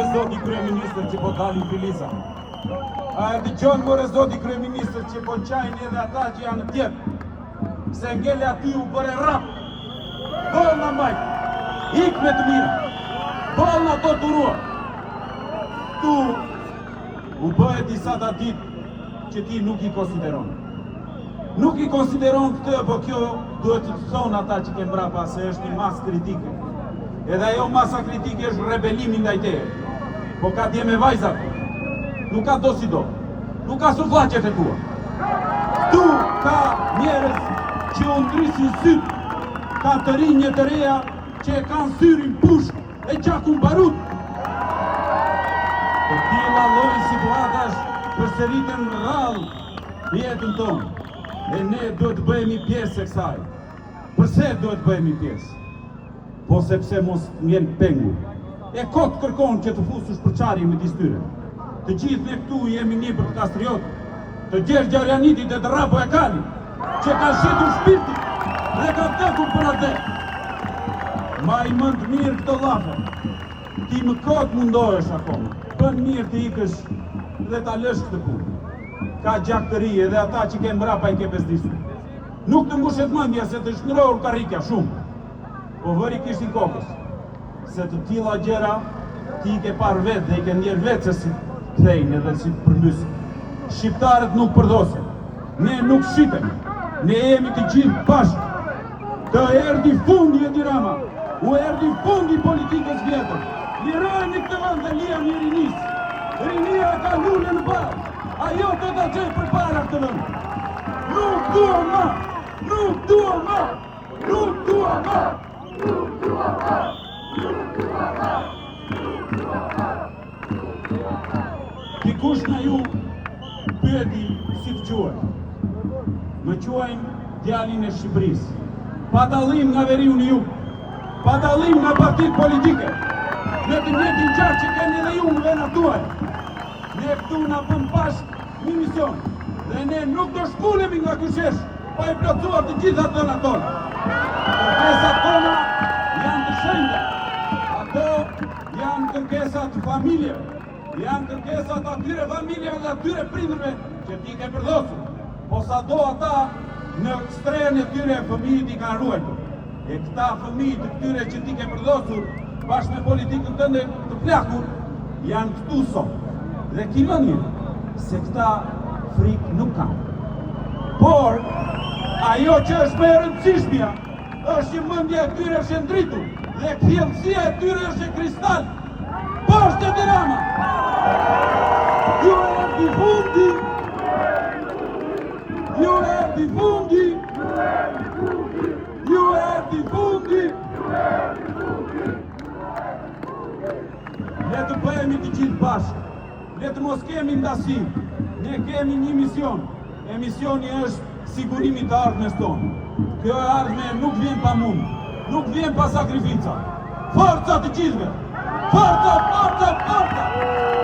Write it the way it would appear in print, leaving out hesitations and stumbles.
more zoti kryeministër që po dalin Filisa. A e dëgjon more zoti kryeministër që po qajnë edhe ata që janë tjetë. Se ngele aty u bëre rap. Bëllë në mbajt. Ik me të mira. Bëllë në torturua. Tu u bëhe disa ta ditë që ti nuk i konsideron. Nuk i konsideron këtë, po kjo duhet të thonë ata që ke mbrapa se është një masë kritike. Edhe ajo masa kritike është rebelimi ndaj teje. Po ka dje me vajzat, nuk ka do si do, nuk ka suflaqet e tua. Këtu ka njerëz që u ndrysin syt, ka të rinje të reja që e kanë syrin pushk e qakun barut. Të tilla lloj situatash përsëritën rrallë në jetën tonë. E ne duhet të bëhemi pjesë e kësaj. Përse duhet të bëhemi pjesë? Po sepse mos mjen pengu. E kot kërkon që të fusush për qarje me distyre. Të gjithë ne këtu jemi një për të kastriot, të Gjergj Gjarianitit e të Rapo e Kali, që ka shetur shpirtit dhe ka vdekur për atë. Ma i mënd mirë këto lafe. Ti më kot mundohesh akoma. Bën mirë të ikësh dhe ta lësh këtë punë. Ka gjaktëri edhe ata që ke mbrapa i ke bezdisur. Nuk të mbushet mendja se të shndrohur karrikja shumë. Po vëri kishtin kokës. Se të tilla gjëra ti i ke parë vetë dhe i ke ndjerë vetë se si kthejnë edhe si përmbysin. Shqiptarët nuk përdosin. Ne nuk shqipen. Ne jemi të gjithë bashkë. Të erdhi fundi Edi Rama. U erdhi fundi politikës vjetër. Lirojeni këtë vend dhe lironi rinis. Rinia ka lule në barë. Ajo të të gjej për para këtë vend. Nuk dua ma! Nuk dua ma! Nuk dua ma! Nuk dua ma! Nuk dua ma! Nuk dua ma! Dikush nga ju pyeti si të quajnë. Më quajnë djalin e Shqipërisë. Pa dallim nga veriu në jug. Pa dallim nga partitë politike. Me të njëjtin gjatë që keni edhe ju në venat tuaj. Ne këtu na bën bashkë një mision. Dhe ne nuk do shpulemi nga ky shesh pa i plotësuar të gjitha dhënat tona. Kërkesat tona janë të shenjta. Ato janë kërkesat familjeve. Janë kërkesat atyre familjeve dhe atyre prindërve që ti ke përdosur. Po sa do ata në strehen e tyre fëmijët i kanë ruajtur. E këta fëmijë të këtyre që ti ke përdosur bashkë me politikën tënde të plakur janë këtu sot. Dhe ki vënjë se këta frikë nuk kanë. Por, ajo që është me rëndësishmja, është që mendja e tyre është e ndritur dhe kthjellësia e tyre është e kristal. Poshtë Edi Rama! Ju erdhi fundi! Ju erdhi fundi! Ju erdhi fundi! Le të bëhemi të gjithë bashkë. Le të mos kemi ndasi. Ne kemi një mision. E misioni është sigurimi të ardhmes tonë. Kjo ardhme nuk vjen pa mund, nuk vjen pa sakrifica. Forca të gjithëve! Forca, forca, forca!